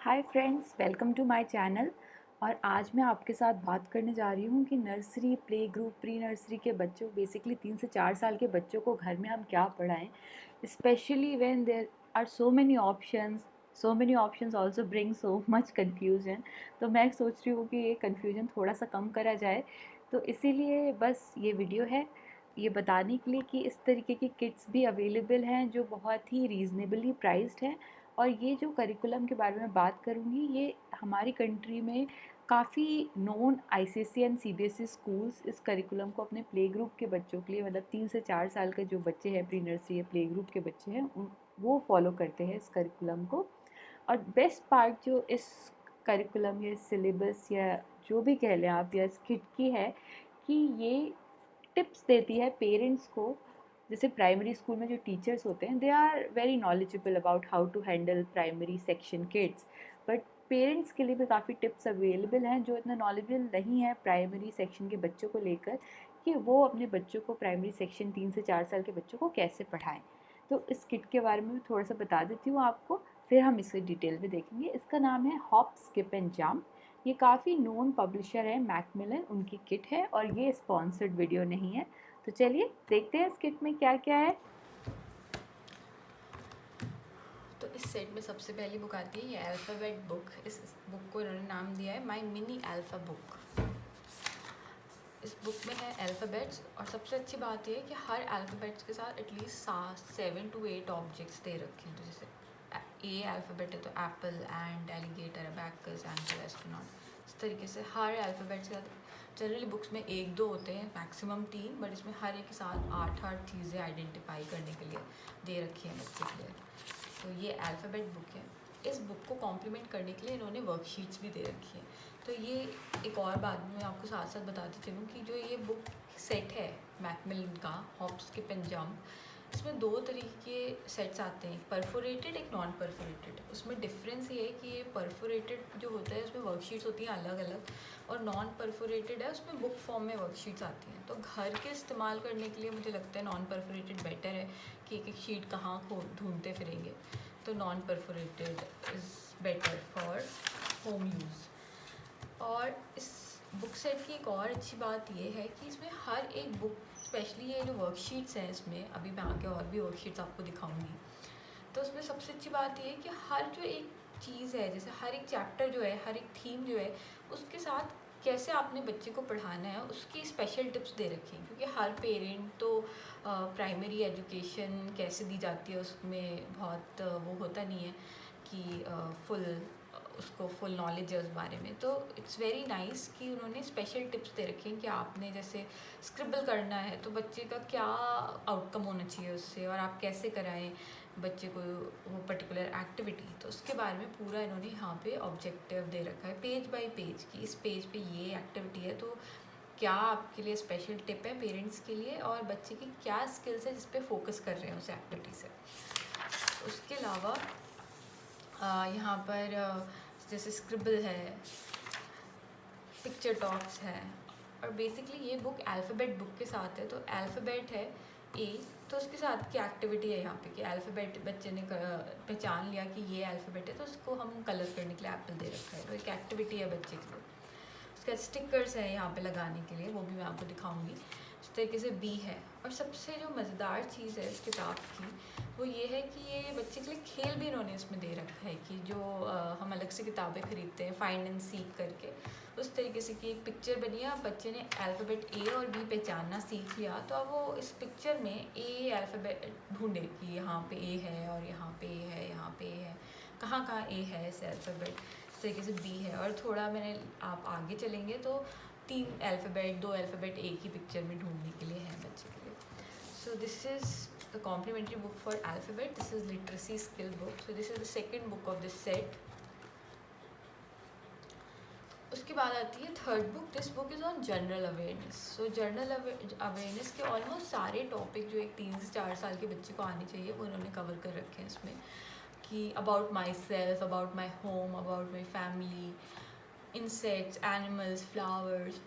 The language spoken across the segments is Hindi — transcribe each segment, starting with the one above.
Hi friends, welcome to my channel. और आज मैं आपके साथ बात करने जा रही हूँ कि nursery, play group, pre nursery के बच्चों, बेसिकली 3 से 4 साल के बच्चों को घर में हम क्या पढ़ाएं, specially when there are so many options also bring so much confusion. तो मैं सोच रही हूँ कि ये कन्फ्यूजन थोड़ा सा कम करा जाए, तो इसीलिए बस ये वीडियो है ये बताने के लिए कि इस तरीके की किट्स भी अवेलेबल हैं जो बहुत ही रीज़नेबली प्राइस्ड हैं। और ये जो करिकुलम के बारे में बात करूँगी, ये हमारी कंट्री में काफ़ी known ICSE and CBSE schools इस करिकुलम को अपने प्ले ग्रुप के बच्चों के लिए, मतलब 3 से 4 साल के जो बच्चे हैं, प्री नर्सरी या प्ले ग्रुप के बच्चे हैं, उन वो फॉलो करते हैं इस करिकुलम को। और बेस्ट पार्ट जो इस करिकुलम या सिलेबस या जो भी कह लें आप, या इस किट की है कि ये टिप्स देती है पेरेंट्स को। जैसे प्राइमरी स्कूल में जो टीचर्स होते हैं, they are very knowledgeable about how to handle primary section kids, but parents के लिए भी काफ़ी टिप्स अवेलेबल हैं जो इतना नॉलेजेबल नहीं है प्राइमरी सेक्शन के बच्चों को लेकर, कि वो अपने बच्चों को प्राइमरी सेक्शन 3 से 4 साल के बच्चों को कैसे पढ़ाएं। तो इस किट के बारे में थोड़ा सा बता देती हूँ आपको, फिर हम इसे डिटेल में देखेंगे। इसका नाम है हॉप स्किप एंड जंप। ये काफ़ी नोन पब्लिशर है, मैकमिलन उनकी किट है, और ये स्पॉन्सर्ड वीडियो नहीं है। तो चलिए देखते हैं इस किट में क्या क्या है। तो इस सेट में सबसे पहली बुक आती है ये अल्फ़ाबेट बुक। इस बुक को इन्होंने नाम दिया है माय मिनी अल्फ़ा बुक। इस बुक में है अल्फ़ाबेट्स, और सबसे अच्छी बात यह है कि हर अल्फ़ाबेट्स के साथ एटलीस्ट 7 to 8 ऑब्जेक्ट्स दे रखे हैं। तो जैसे ए अल्फ़ाबेट है तो Apple, and, alligator, abacus, angel, astronaut. इस तरीके से हर अल्फ़ाबेट्स के साथ जनरली बुक्स में 1-2 होते हैं, मैक्सिमम 3, बट इसमें हर एक के साथ 8-8 चीज़ें आइडेंटिफाई करने के लिए दे रखी हैं बच्चे के लिए। तो ये अल्फ़ाबेट बुक है। इस बुक को कॉम्प्लीमेंट करने के लिए इन्होंने वर्कशीट्स भी दे रखी हैं। तो ये एक और बात मैं आपको साथ साथ बताती चलूँ कि जो ये बुक सेट है मैकमिलन का, हॉप स्किप एंड जंप, इसमें 2 तरीके के सेट्स आते हैं, एक परफोरेटेड, एक नॉन परफोरेटेड। उसमें डिफरेंस ये है कि ये परफोरेटेड जो होता है उसमें वर्कशीट्स होती हैं अलग अलग, और नॉन परफोरेटेड है उसमें बुक फॉर्म में वर्कशीट्स आती हैं। तो घर के इस्तेमाल करने के लिए मुझे लगता है नॉन परफोरेटेड बेटर है, कि एक एक शीट कहाँ ढूंढते फिरेंगे। तो non perforated is better for home use. और इस बुक सेट की एक और अच्छी बात ये है कि इसमें हर एक बुक, स्पेशली ये जो वर्कशीट्स हैं इसमें, अभी मैं आगे और भी वर्कशीट्स आपको दिखाऊंगी, तो उसमें सबसे अच्छी बात ये है कि हर जो एक चीज़ है, जैसे हर एक चैप्टर जो है, हर एक थीम जो है, उसके साथ कैसे आपने बच्चे को पढ़ाना है उसकी स्पेशल टिप्स दे रखी हैं। क्योंकि हर पेरेंट तो प्राइमरी एजुकेशन कैसे दी जाती है उसमें बहुत वो होता नहीं है कि फुल उसको फुल नॉलेज है उस बारे में। तो इट्स वेरी नाइस कि उन्होंने स्पेशल टिप्स दे रखे हैं कि आपने जैसे स्क्रिबल करना है तो बच्चे का क्या आउटकम होना चाहिए उससे, और आप कैसे कराएं बच्चे को वो पर्टिकुलर एक्टिविटी। तो उसके बारे में पूरा इन्होंने यहाँ पे ऑब्जेक्टिव दे रखा है पेज बाय पेज, कि इस पेज पे ये एक्टिविटी है तो क्या आपके लिए स्पेशल टिप है पेरेंट्स के लिए, और बच्चे की क्या स्किल्स है जिस पे फोकस कर रहे हैं उस एक्टिविटी से। उसके अलावा यहाँ पर जैसे स्क्रिबल है, पिक्चर टॉक्स है, और बेसिकली ये बुक अल्फ़ाबेट बुक के साथ है। तो अल्फ़ाबेट है ए, तो उसके साथ की एक्टिविटी है यहाँ पे कि अल्फ़ाबेट बच्चे ने पहचान लिया कि ये अल्फ़ाबेट है, तो उसको हम कलर करने के लिए एप्पल दे रखा है। तो एक एक्टिविटी है बच्चे के लिए। उसके बाद स्टिकर्स हैं यहाँ पे लगाने के लिए, वो भी मैं आपको दिखाऊंगी। इस तरीके से बी है। और सबसे जो मज़ेदार चीज़ है इस किताब की, वो ये है कि ये बच्चे के लिए खेल भी इन्होंने इसमें दे रखा है, कि जो हम अलग से किताबें खरीदते हैं फाइंड एंड सीक करके, उस तरीके से कि एक पिक्चर बनी है, बच्चे ने अल्फ़ाबेट ए और बी पहचानना सीख लिया, तो अब वो इस पिक्चर में ए अल्फ़ाबेट ढूंढे कि यहाँ पे ए है, और यहाँ पे ए है, यहाँ पे ए है, कहाँ कहाँ ए है इस अल्फ़ाबेट। इस तरीके से बी है। और थोड़ा मैंने आप आगे चलेंगे तो 3 अल्फ़ाबेट, 2 अल्फ़ाबेट एक ही पिक्चर में ढूंढने के लिए है बच्चे के लिए। So this is the complementary book for alphabet. This is literacy skill book. So this is the second book of this set. उसके बाद आती है third book. This book is on general awareness. So general awareness के ऑलमोस्ट सारे टॉपिक जो एक 3 से 4 साल के बच्चे को आने चाहिए वो इन्होंने कवर कर रखे हैं इसमें, कि about myself, about my home, about my family, insects, animals, flowers,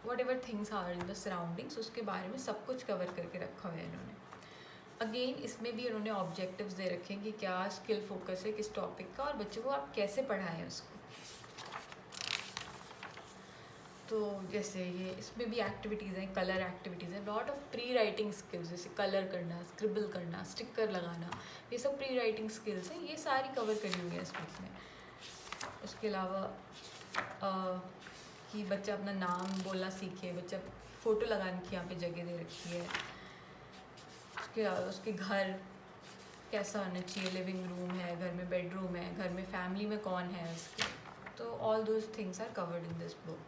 whatever things are in the surroundings, उसके बारे में सब कुछ कवर करके रखा हुआ है इन्होंने। अगेन इसमें भी उन्होंने ऑब्जेक्टिव्स दे रखे हैं कि क्या स्किल फोकस है किस टॉपिक का और बच्चों को आप कैसे पढ़ाएं उसको। तो जैसे ये इसमें भी एक्टिविटीज़ हैं, कलर एक्टिविटीज़ हैं, lot of pre writing skills, जैसे कलर करना, स्क्रिबल करना, स्टिकर लगाना, ये सब प्री राइटिंग स्किल्स हैं, ये सारी कवर करी हुई है इस बुक में। उसके अलावा कि बच्चा अपना नाम बोलना सीखे, बच्चा फ़ोटो लगाने की यहाँ पे जगह दे रखी है। उसके अलावा उसके घर कैसा होना चाहिए, लिविंग रूम है, घर में बेडरूम है, घर में फैमिली में कौन है उसके, तो all those things are covered in this book.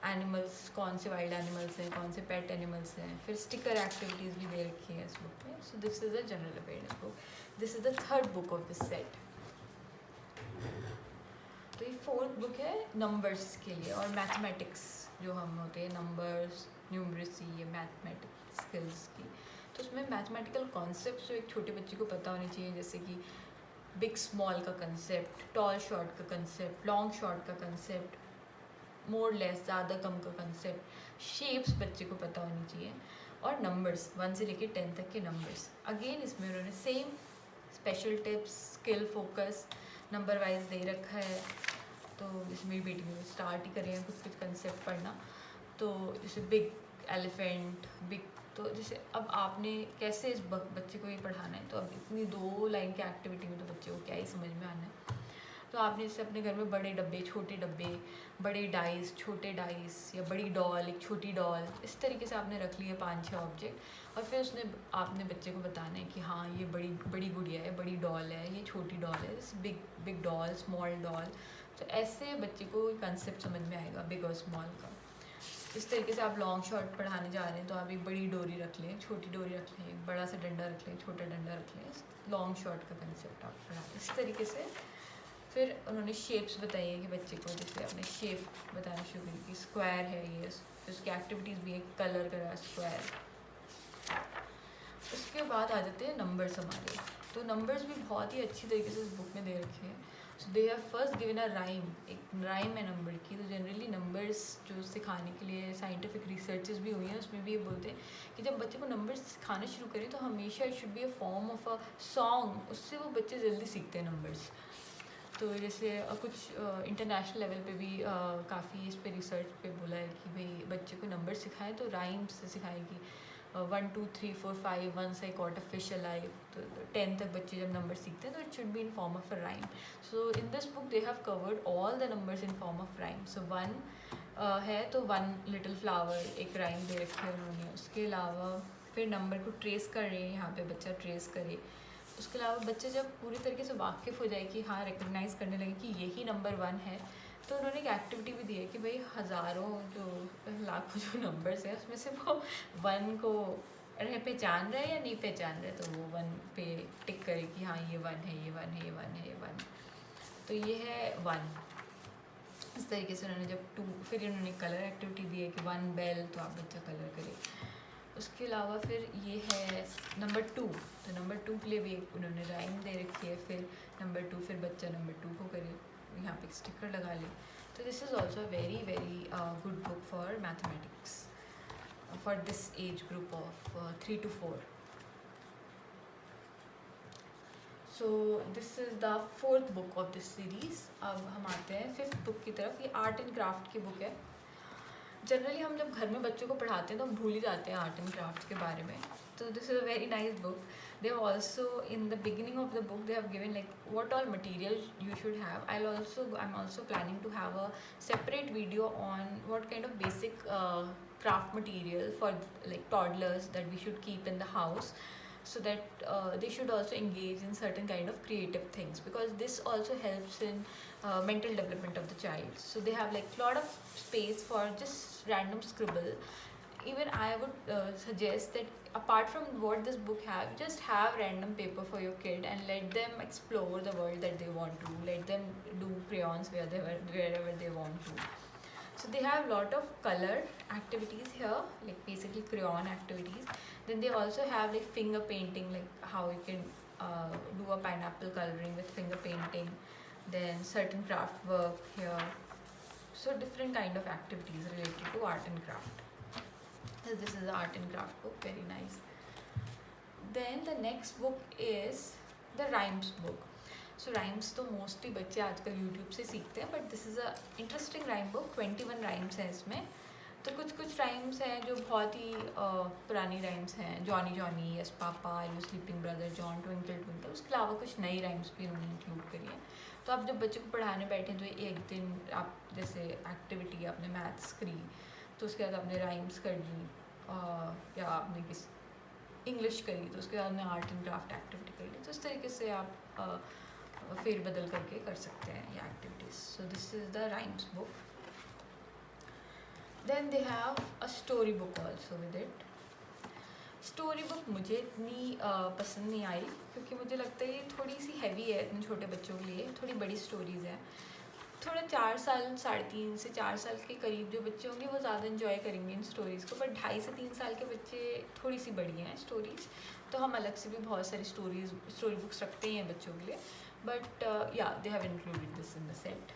Animals, कौन से वाइल्ड एनिमल्स हैं, कौन से पेट एनिमल्स हैं, फिर स्टिकर एक्टिविटीज़ भी दे रखी है इस बुक में। सो this is a general awareness book, this is the third book of this set. तो ये फोर्थ बुक है नंबर्स के लिए और मैथमेटिक्स, जो हम होते हैं नंबर्स, न्यूमरेसी, ये मैथमेटिक्स स्किल्स की। तो उसमें मैथमेटिकल कॉन्सेप्ट जो एक छोटे बच्चे को पता होने चाहिए, जैसे कि बिग स्मॉल का कंसेप्ट, टॉल शॉर्ट का कंसेप्ट, लॉन्ग शॉर्ट का कंसेप्ट, मोर लेस ज़्यादा कम का कंसेप्ट, शेप्स बच्चे को पता होनी चाहिए, और नंबर्स 1 से लेकर 10 तक के नंबर्स। अगेन इसमें उन्होंने same special tips, skill focus, number wise दे रखा है। तो जैसे मेरी बेटी ने स्टार्ट ही करे हैं कुछ कुछ कंसेप्ट पढ़ना, तो जैसे बिग एलिफेंट, बिग, तो जैसे अब आपने कैसे इस बच्चे को ये पढ़ाना है, तो अब इतनी 2 लाइन की एक्टिविटी में तो बच्चे को क्या ही समझ में आना है। तो आपने जैसे अपने घर में बड़े डब्बे, छोटे डब्बे, बड़े डाइस, छोटे डाइस, या बड़ी डॉल, एक छोटी डॉल, इस तरीके से आपने रख लिए 5-6 ऑब्जेक्ट, और फिर उसने आपने बच्चे को बताना है कि हाँ ये बड़ी बड़ी गुड़िया है, बड़ी डॉल है, ये छोटी डॉल है, big big doll, small doll. तो ऐसे बच्चे को कंसेप्ट समझ में आएगा बिग और स्मॉल का। इस तरीके से आप लॉन्ग शॉट पढ़ाने जा रहे हैं तो आप एक बड़ी डोरी रख लें, छोटी डोरी रख लें, एक बड़ा सा डंडा रख लें, छोटा डंडा रख लें, लॉन्ग शॉट का कंसेप्ट आप पढ़ा इस तरीके से। फिर उन्होंने शेप्स बताई है कि बच्चे को, जैसे आपने शेप बताना शुरू की कि स्क्वायर है ये, उसकी एक्टिविटीज़ भी है, कलर करा स्क्वायर। उसके बाद आ जाते हैं नंबर्स हमारे। तो नंबर्स भी बहुत ही अच्छी तरीके से इस बुक में दे रखे हैं। So they have first given a rhyme, एक राइम है नंबर की। तो जनरली नंबर्स जो सिखाने के लिए साइंटिफिक रिसर्चेस भी हुई हैं, उसमें भी ये बोलते हैं कि जब बच्चे को नंबर्स सिखाना शुरू करें तो हमेशा it should be a form of a song, उससे वो बच्चे जल्दी सीखते हैं नंबर्स। तो जैसे कुछ इंटरनेशनल लेवल पे भी काफ़ी इस पे रिसर्च पे बोला है कि भाई बच्चे को नंबर सिखाएं तो राइम से सिखाएं कि 1 2 3 4 5 1 से कॉट अ फिश अलाइव। तो 10 तक बच्चे जब नंबर सीखते हैं तो it should be in form of a rhyme. So in this book they have covered all the numbers in form of rhyme. So 1 है तो 1 लिटिल फ्लावर, एक राइम दे रखी है उन्होंने। उसके अलावा फिर नंबर को ट्रेस कर रहे हैं, यहाँ पे बच्चा ट्रेस करे। उसके अलावा बच्चे जब पूरी तरीके से वाकिफ़ हो जाए कि हाँ रिकग्नाइज़ करने लगे कि यही नंबर 1 है, तो उन्होंने एक एक्टिविटी भी दी है कि भाई हज़ारों जो लाखों जो नंबर्स हैं उसमें से वो 1 को पहचान रहे हैं या नहीं पहचान रहे, तो वो 1 पे टिक करे कि हाँ ये 1 है, ये 1 है, ये 1 है, ये 1। तो ये है 1। इस तरीके से उन्होंने जब 2, फिर उन्होंने कलर एक्टिविटी दी है कि 1 बेल, तो आप बच्चा कलर करे। उसके अलावा फिर ये है नंबर 2। तो नंबर 2 के लिए भी एक उन्होंने राइम दे रखी है। फिर नंबर 2, फिर बच्चा नंबर 2 को करे, यहाँ पे स्टिकर लगा ले। तो this is also very very good book for mathematics for this age group of 3 to 4। So this is the 4th book of this series. अब हम आते हैं 5th बुक की तरफ। ये आर्ट एंड क्राफ्ट की बुक है। जनरली हम जब घर में बच्चों को पढ़ाते हैं तो हम भूल ही जाते हैं आर्ट एंड क्राफ्ट के बारे में। तो this is a very nice book. They have also in the beginning of the book they have given like what all material you should have. I'm also planning to have a separate video on what kind of basic craft material for like toddlers that we should keep in the house, so that they should also engage in certain kind of creative things, because this also helps in mental development of the child. So they have like lot of space for just random scribble. Even I would suggest that apart from what this book have, just have random paper for your kid and let them explore the world that they want to. Let them do crayons wherever they want to. So they have lot of color activities here, like basically crayon activities. Then they also have like finger painting, like how you can do a pineapple coloring with finger painting. Then certain craft work here. So different kind of activities related to art and craft. So this is the art and craft book, very nice. Then the next book is the rhymes book. So rhymes तो मोस्टली बच्चे आजकल यूट्यूब से सीखते हैं, but this is a interesting rhyme book. 21 rhymes हैं इसमें. तो कुछ राइम्स हैं जो बहुत ही पुरानी राइम्स हैं. Johnny Johnny, yes papa, you sleeping brother, John, twinkle twinkle. उसके अलावा कुछ नई राइम्स भी उन्होंने इंक्लूड करी हैं. तो आप जब बच्चे को पढ़ाने बैठे तो एक दिन आप जैसे एक्टिविटी आपने मैथ्स करी, तो उसके बाद आपने राइम्स कर ली, या आपने किस इंग्लिश करी तो उसके बाद आपने आर्ट एंड क्राफ्ट एक्टिविटी कर ली. तो इस तरीके से आप फेर बदल करके कर सकते हैं ये activities. So this is the rhymes book. Then they have a story book also with it. Story book मुझे इतनी पसंद नहीं आई, क्योंकि मुझे लगता है ये थोड़ी सी हैवी है इतने छोटे बच्चों के लिए. थोड़ी बड़ी स्टोरीज़ हैं. थोड़ा 4 साल, 3.5 से 4 साल के करीब जो बच्चे होंगे वो ज़्यादा इन्जॉय करेंगे इन स्टोरीज़ को. बट 2.5 से 3 साल के बच्चे थोड़ी सी बड़ी हैं स्टोरीज़. तो हम अलग से भी बहुत सारी स्टोरी बुक्स रखते हैं बच्चों के लिए. But yeah, they have included this in the set.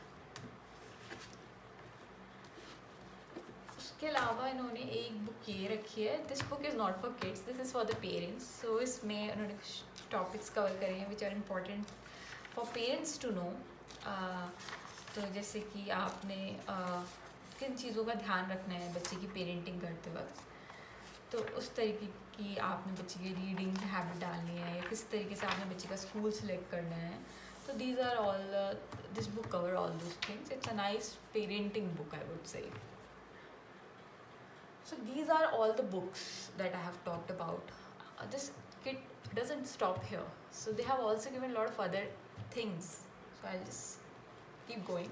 उसके अलावा इन्होंने एक बुक ये रखी है. This book is not for kids, this is for the parents. So इसमें उन्होंने कुछ टॉपिक्स कवर करे हैं which are important for parents to know. तो जैसे कि आपने किन चीज़ों का ध्यान रखना है बच्चे की पेरेंटिंग करते वक्त. तो उस तरीके की आपने बच्चे की रीडिंग हैबिट डालनी है, या किस तरीके से आपने बच्चे का स्कूल सेलेक्ट करना है. तो these are all, this book cover all those things. It's a nice parenting book, I would say. So these are all the books that I have talked about. This kit doesn't stop here. So they have also given a lot of other things. So I'll just keep going.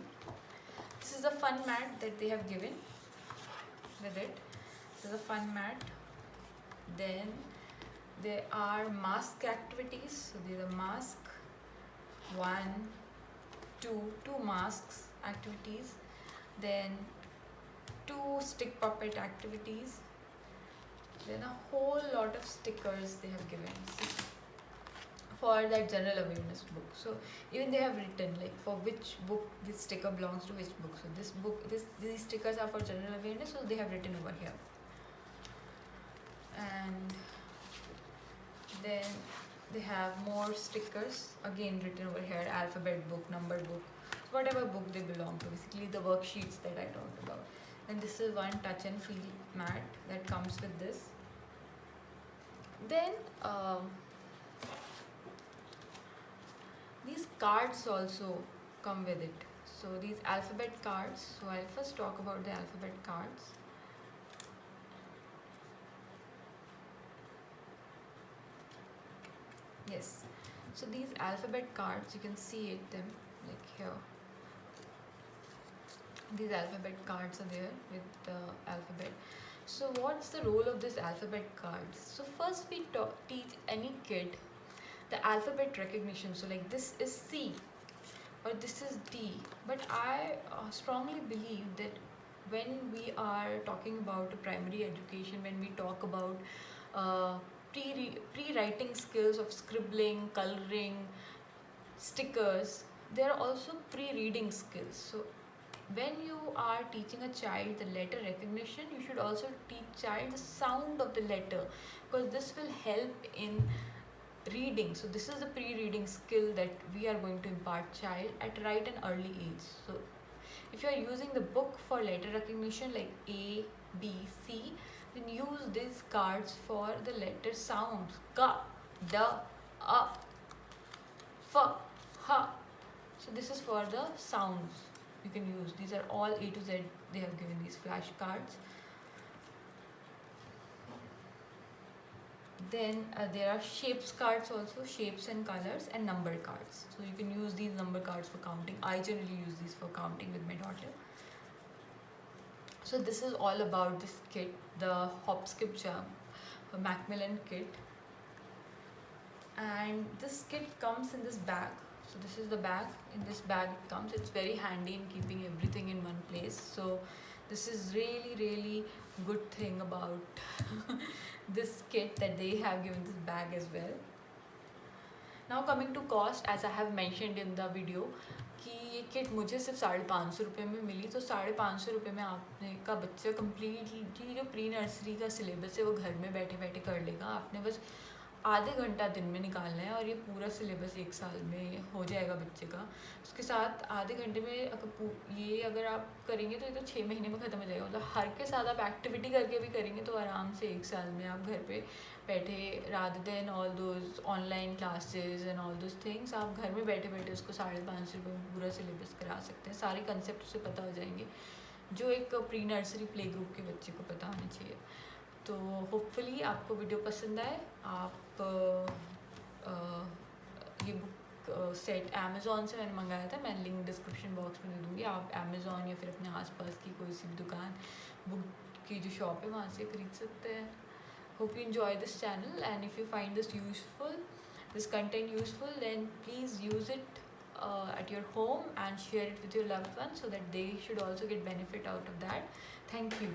This is a fun mat that they have given with it. This is a fun mat. Then there are mask activities. So there are mask 1, 2 masks activities. Then 2 stick puppet activities. Then a whole lot of stickers they have given for that general awareness book. So even they have written like for which book this sticker belongs to which book. So this book, these stickers are for general awareness, so they have written over here. And then they have more stickers again written over here. Alphabet book, number book, whatever book they belong to, basically the worksheets that I talked about. And this is one touch and feel mat that comes with this. Then these cards also come with it. So these alphabet cards. So I'll first talk about the alphabet cards. Yes. So these alphabet cards, you can see it them like here. These alphabet cards are there with the alphabet. So what's the role of this alphabet cards? So first we teach any kid the alphabet recognition. So like this is C or this is D. But I strongly believe that when we are talking about primary education, when we talk about pre-writing skills of scribbling, coloring, stickers, there are also pre-reading skills. So when you are teaching a child the letter recognition, you should also teach child the sound of the letter, because this will help in reading. So this is the pre-reading skill that we are going to impart child at right an early age. So if you are using the book for letter recognition like A, B, C, then use these cards for the letter sounds. Ka, da, a, fa, ha. So this is for the sounds you can use. These are all A to Z. They have given these flashcards. Then there are shapes cards also, shapes and colors, and number cards. So you can use these number cards for counting. I generally use these for counting with my daughter. So this is all about this kit, the Hop Skip Jump Macmillan kit. And this kit comes in this bag. So this is the bag. In this bag it comes. It's very handy in keeping everything in one place. So this is really good thing about this kit, that they have given this bag as well. Now coming to cost, as I have mentioned in the video, कि ये किट मुझे सिर्फ 550 रुपये में मिली. तो 550 रुपये में आपने का बच्चा कम्प्लीटली जो प्री नर्सरी का सिलेबस है वो घर में बैठे बैठे कर लेगा. आपने बस आधे घंटा दिन में निकालना है और ये पूरा सिलेबस 1 साल में हो जाएगा बच्चे का। उसके साथ आधे घंटे में अगर आप करेंगे तो ये तो 6 महीने में ख़त्म हो जाएगा। मतलब हर के साथ आप एक्टिविटी करके भी करेंगे तो आराम से 1 साल में आप घर पे बैठे, rather than all those online classes and all those things, आप घर में बैठे बैठे उसको 550 रुपये में पूरा सिलेबस करा सकते हैं। सारे कंसेप्ट उसे पता हो जाएंगे जो एक प्री नर्सरी प्ले ग्रुप के बच्चे को पता होना चाहिए। तो होपफुली आपको वीडियो पसंद आए। आप ये बुक सेट अमेज़ॉन से मैंने मंगाया था, मैं लिंक डिस्क्रिप्शन बॉक्स में दे दूँगी। आप अमेज़ॉन या फिर अपने आसपास की कोई सी भी दुकान, बुक की जो शॉप है वहाँ से खरीद सकते हैं। Hope you enjoy this channel, and if you find this content useful, then please use it at your home and share it with your loved ones so that they should also get benefit out of that. Thank you.